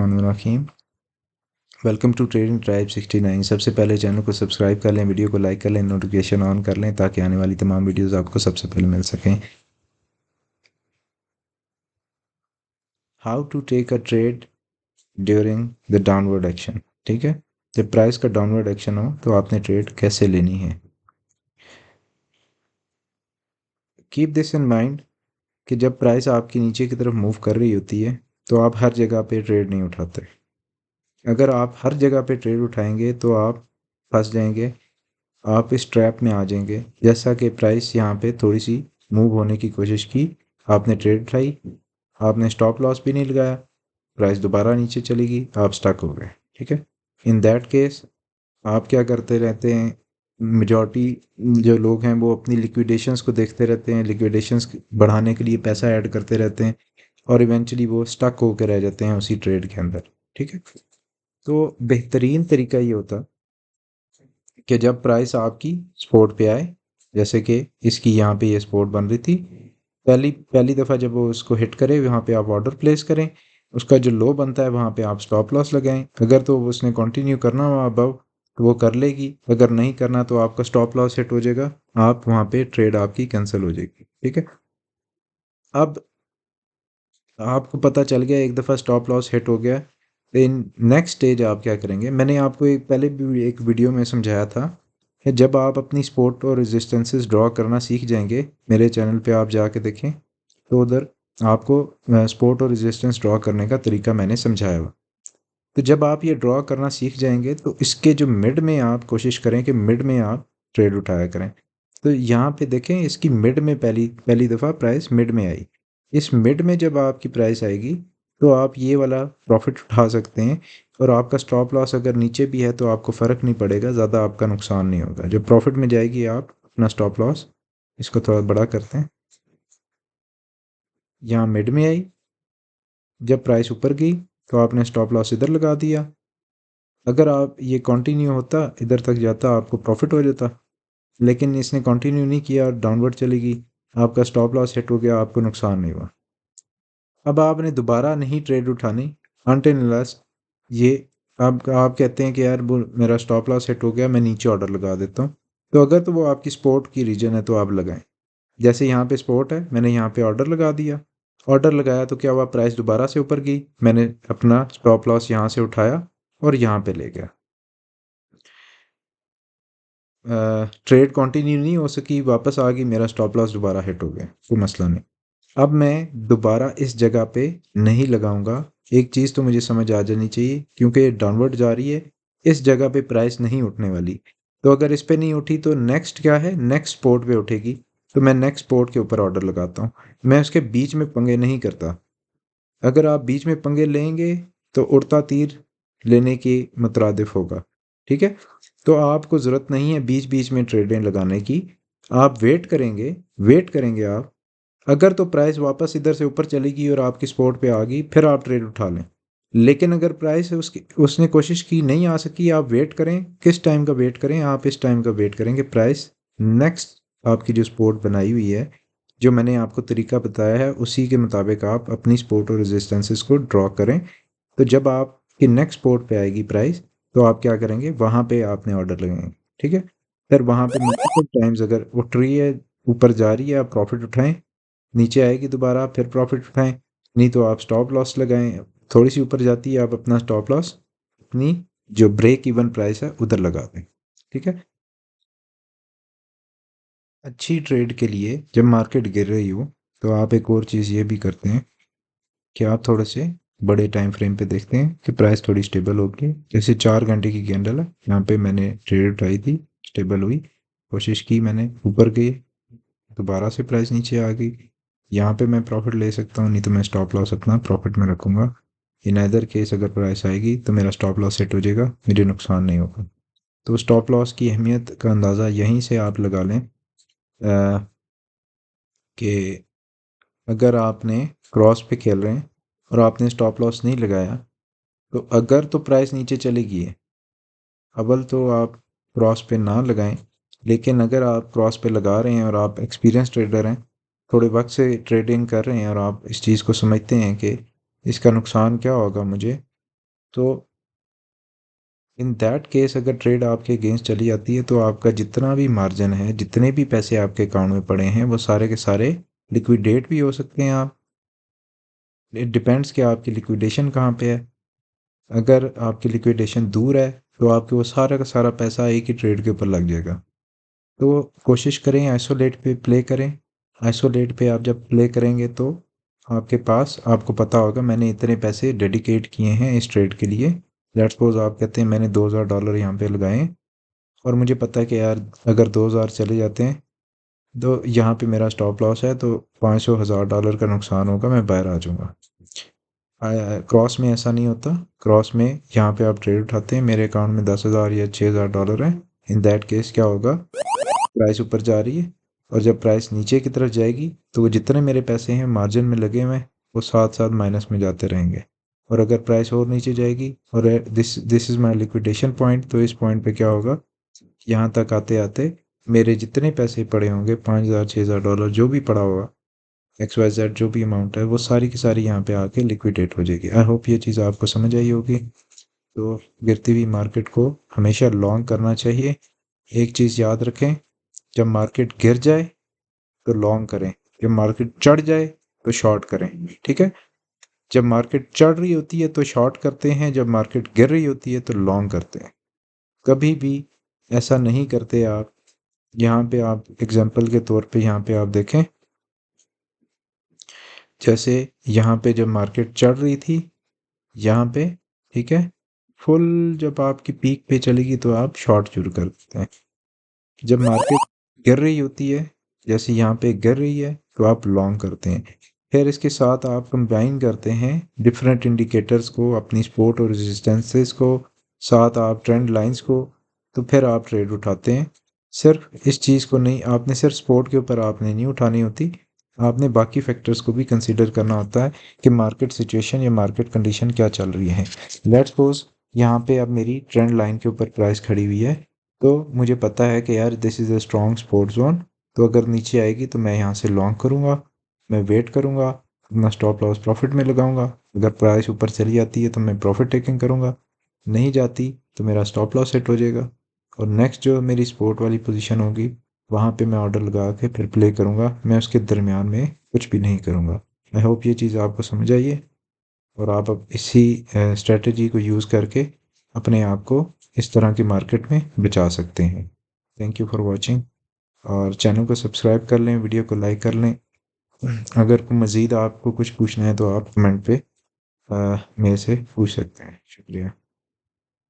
बिस्मिल्लाहिर्रहमानिर्रहीम। Welcome to trading tribe 69। सबसे पहले चैनल को सब्सक्राइब कर लें, वीडियो को लाइक कर लें, नोटिफिकेशन ऑन कर लें ताकि आने वाली तमाम वीडियोस आपको सबसे पहले मिल सकें। How to take a trade during the downward action. ठीक है, जब प्राइस का डाउनवर्ड एक्शन हो तो आपने ट्रेड कैसे लेनी है। कीप दिस इन माइंड कि जब प्राइस आपकी नीचे की तरफ मूव कर रही होती है तो आप हर जगह पे ट्रेड नहीं उठाते। अगर आप हर जगह पे ट्रेड उठाएंगे तो आप फंस जाएंगे, आप इस ट्रैप में आ जाएंगे। जैसा कि प्राइस यहाँ पे थोड़ी सी मूव होने की कोशिश की, आपने ट्रेड उठाई, आपने स्टॉप लॉस भी नहीं लगाया, प्राइस दोबारा नीचे चलेगी, आप स्टक हो गए। ठीक है, इन दैट केस आप क्या करते रहते हैं, मेजॉरिटी जो लोग हैं वो अपनी लिक्विडेशंस को देखते रहते हैं, लिक्विडेशंस बढ़ाने के लिए पैसा ऐड करते रहते हैं और इवेंचुअली वो स्टक होकर रह जाते हैं उसी ट्रेड के अंदर। ठीक है, तो बेहतरीन तरीका ये होता कि जब प्राइस आपकी सपोर्ट पे आए, जैसे कि इसकी यहाँ पे ये सपोर्ट बन रही थी, पहली पहली दफ़ा जब वो उसको हिट करे वहाँ पे आप ऑर्डर प्लेस करें, उसका जो लो बनता है वहाँ पे आप स्टॉप लॉस लगाएं। अगर तो उसने कंटिन्यू करना हो अबव तो वो कर लेगी, अगर नहीं करना तो आपका स्टॉप लॉस हिट हो जाएगा, आप वहाँ पे ट्रेड आपकी कैंसिल हो जाएगी। ठीक है, अब आपको पता चल गया एक दफ़ा स्टॉप लॉस हिट हो गया, इन नेक्स्ट स्टेज आप क्या करेंगे। मैंने आपको एक पहले भी एक वीडियो में समझाया था कि जब आप अपनी सपोर्ट और रेजिस्टेंसेस ड्रॉ करना सीख जाएंगे, मेरे चैनल पे आप जाके देखें तो उधर आपको सपोर्ट और रेजिस्टेंस ड्रॉ करने का तरीका मैंने समझाया हुआ। तो जब आप ये ड्रॉ करना सीख जाएंगे तो इसके जो मिड में आप कोशिश करें कि मिड में आप ट्रेड उठाया करें। तो यहाँ पे देखें, इसकी मिड में पहली पहली दफ़ा प्राइस मिड में आई। इस मिड में जब आपकी प्राइस आएगी तो आप ये वाला प्रॉफिट उठा सकते हैं और आपका स्टॉप लॉस अगर नीचे भी है तो आपको फ़र्क नहीं पड़ेगा, ज़्यादा आपका नुकसान नहीं होगा। जब प्रॉफिट में जाएगी आप अपना स्टॉप लॉस, इसको थोड़ा बड़ा करते हैं, यहाँ मिड में आई, जब प्राइस ऊपर गई तो आपने स्टॉप लॉस इधर लगा दिया। अगर आप ये कंटिन्यू होता, इधर तक जाता, आपको प्रॉफिट हो जाता, लेकिन इसने कंटिन्यू नहीं किया और डाउनवर्ड चली गई, आपका स्टॉप लॉस हिट हो गया, आपको नुकसान नहीं हुआ। अब आपने दोबारा नहीं ट्रेड उठानी अनटिल अनलेस ये आप कहते हैं कि यार वो मेरा स्टॉप लॉस हिट हो गया, मैं नीचे ऑर्डर लगा देता हूँ। तो अगर तो वो आपकी सपोर्ट की रीजन है तो आप लगाएं। जैसे यहाँ पे सपोर्ट है, मैंने यहाँ पे ऑर्डर लगा दिया, ऑर्डर लगाया तो क्या हुआ, प्राइस दोबारा से ऊपर गई, मैंने अपना स्टॉप लॉस यहाँ से उठाया और यहाँ पे ले गया। ट्रेड कंटिन्यू नहीं हो सकी, वापस आ गई, मेरा स्टॉप लॉस दोबारा हिट हो गया, कोई मसला नहीं। अब मैं दोबारा इस जगह पे नहीं लगाऊंगा। एक चीज़ तो मुझे समझ आ जानी चाहिए, क्योंकि डाउनवर्ड जा रही है, इस जगह पे प्राइस नहीं उठने वाली। तो अगर इस पे नहीं उठी तो नेक्स्ट क्या है, नेक्स्ट स्पोर्ट पे उठेगी, तो मैं नेक्स्ट स्पोर्ट के ऊपर ऑर्डर लगाता हूँ। मैं उसके बीच में पंगे नहीं करता। अगर आप बीच में पंगे लेंगे तो उड़ता तीर लेने के मुतरादिफ होगा। ठीक है, तो आपको ज़रूरत नहीं है बीच बीच में ट्रेडें लगाने की। आप वेट करेंगे आप, अगर तो प्राइस वापस इधर से ऊपर चलेगी और आपकी सपोर्ट पे आ गई फिर आप ट्रेड उठा लें। लेकिन अगर प्राइस उसकी उसने कोशिश की नहीं आ सकी, आप वेट करें। किस टाइम का वेट करें, आप इस टाइम का वेट करेंगे, प्राइस नेक्स्ट आपकी जो सपोर्ट बनाई हुई है, जो मैंने आपको तरीका बताया है, उसी के मुताबिक आप अपनी सपोर्ट और रेजिस्टेंसेस को ड्रॉ करें। तो जब आपकी नेक्स्ट सपोर्ट पे आएगी प्राइस तो आप क्या करेंगे, वहाँ पे आपने ऑर्डर लगाएंगे। ठीक है, फिर वहाँ पे मल्टीपल टाइम्स अगर उठ रही है, ऊपर जा रही है, आप प्रॉफिट उठाएं, नीचे आएगी दोबारा फिर प्रॉफिट उठाएं, नहीं तो आप स्टॉप लॉस लगाएं। थोड़ी सी ऊपर जाती है, आप अपना स्टॉप लॉस अपनी जो ब्रेक इवन प्राइस है उधर लगा दें। ठीक है, अच्छी ट्रेड के लिए जब मार्केट गिर रही हो तो आप एक और चीज़ ये भी करते हैं कि आप थोड़े से बड़े टाइम फ्रेम पे देखते हैं कि प्राइस थोड़ी स्टेबल होगी। जैसे 4 घंटे की कैंडल है, यहाँ पे मैंने ट्रेड उठाई थी, स्टेबल हुई, कोशिश की मैंने, ऊपर गई, दोबारा से प्राइस नीचे आ गई, यहाँ पे मैं प्रॉफिट ले सकता हूँ, नहीं तो मैं स्टॉप लॉस अपना प्रॉफिट में रखूँगा। इन अदर केस अगर प्राइस आएगी तो मेरा स्टॉप लॉस सेट हो जाएगा, मुझे नुकसान नहीं होगा। तो स्टॉप लॉस की अहमियत का अंदाज़ा यहीं से आप लगा लें कि अगर आपने क्रॉस पे खेल रहे हैं और आपने स्टॉप लॉस नहीं लगाया, तो अगर तो प्राइस नीचे चलेगी है, अव्वल तो आप क्रॉस पे ना लगाएं। लेकिन अगर आप क्रॉस पे लगा रहे हैं और आप एक्सपीरियंस ट्रेडर हैं, थोड़े वक्त से ट्रेडिंग कर रहे हैं और आप इस चीज़ को समझते हैं कि इसका नुकसान क्या होगा मुझे, तो इन दैट केस अगर ट्रेड आपके अगेंस्ट चली जाती है तो आपका जितना भी मार्जिन है, जितने भी पैसे आपके अकाउंट में पड़े हैं, वो सारे के सारे लिक्विडेट भी हो सकते हैं आप। इट डिपेंड्स कि आपकी लिक्विडेशन कहाँ पे है। अगर आपकी लिक्विडेशन दूर है तो आपके वो सारा का सारा पैसा एक ही ट्रेड के ऊपर लग जाएगा। तो कोशिश करें आइसोलेट पे प्ले करें। आइसोलेट पे आप जब प्ले करेंगे तो आपके पास, आपको पता होगा मैंने इतने पैसे डेडिकेट किए हैं इस ट्रेड के लिए। लेट्स सपोज आप कहते हैं मैंने $2000 यहाँ पे लगाए, और मुझे पता है कि यार अगर 2000 चले जाते हैं तो यहाँ पे मेरा स्टॉप लॉस है, तो 500 $1000 का नुकसान होगा, मैं बाहर आ जाऊँगा। क्रॉस में ऐसा नहीं होता। क्रॉस में यहाँ पे आप ट्रेड उठाते हैं, मेरे अकाउंट में 10,000 या $6000 है। इन दैट केस क्या होगा, प्राइस ऊपर जा रही है और जब प्राइस नीचे की तरफ जाएगी तो वो जितने मेरे पैसे हैं मार्जिन में लगे हुए हैं वो साथ साथ माइनस में जाते रहेंगे। और अगर प्राइस और नीचे जाएगी और this this is my liquidation point, तो इस पॉइंट पे क्या होगा, यहाँ तक आते आते मेरे जितने पैसे पड़े होंगे, 5,000 $6,000 जो भी पड़ा होगा, एक्स वाई जेड जो भी अमाउंट है, वो सारी की सारी यहाँ पे आके लिक्विडेट हो जाएगी। आई होप ये चीज़ आपको समझ आई होगी। तो गिरती हुई मार्केट को हमेशा लॉन्ग करना चाहिए। एक चीज़ याद रखें, जब मार्केट गिर जाए तो लॉन्ग करें, जब मार्केट चढ़ जाए तो शॉर्ट करें। ठीक है, जब मार्केट चढ़ रही होती है तो शॉर्ट करते हैं, जब मार्केट गिर रही होती है तो लॉन्ग करते हैं। कभी भी ऐसा नहीं करते आप। यहाँ पे आप एग्जांपल के तौर पे यहाँ पे आप देखें, जैसे यहाँ पे जब मार्केट चढ़ रही थी यहाँ पे, ठीक है, फुल जब आपकी पीक पे चलेगी तो आप शॉर्ट शुरू कर देते हैं। जब मार्केट गिर रही होती है, जैसे यहाँ पे गिर रही है, तो आप लॉन्ग करते हैं। फिर इसके साथ आप कंबाइन करते हैं डिफरेंट इंडिकेटर्स को, अपनी सपोर्ट और रेजिस्टेंसेस को, साथ आप ट्रेंड लाइंस को, तो फिर आप ट्रेड उठाते हैं। सिर्फ इस चीज़ को नहीं, आपने सिर्फ सपोर्ट के ऊपर आपने नहीं उठानी होती, आपने बाकी फैक्टर्स को भी कंसीडर करना होता है कि मार्केट सिचुएशन या मार्केट कंडीशन क्या चल रही है। लेट्स सपोज यहाँ पे अब मेरी ट्रेंड लाइन के ऊपर प्राइस खड़ी हुई है, तो मुझे पता है कि यार this is a strong support zone, तो अगर नीचे आएगी तो मैं यहाँ से लॉन्ग करूँगा, मैं वेट करूँगा, अपना स्टॉप लॉस प्रॉफिट में लगाऊंगा। अगर प्राइस ऊपर चली जाती है तो मैं प्रॉफिट टेकिंग करूँगा, नहीं जाती तो मेरा स्टॉप लॉस सेट हो जाएगा, और नेक्स्ट जो मेरी सपोर्ट वाली पोजीशन होगी वहाँ पे मैं ऑर्डर लगा के फिर प्ले करूँगा, मैं उसके दरमियान में कुछ भी नहीं करूँगा। आई होप ये चीज़ आपको समझ आई है और आप अब इसी स्ट्रेटजी को यूज़ करके अपने आप को इस तरह की मार्केट में बचा सकते हैं। थैंक यू फॉर वॉचिंग, और चैनल को सब्सक्राइब कर लें, वीडियो को लाइक कर लें। अगर मज़ीद आपको कुछ पूछना है तो आप कमेंट पे मेरे से पूछ सकते हैं। शुक्रिया।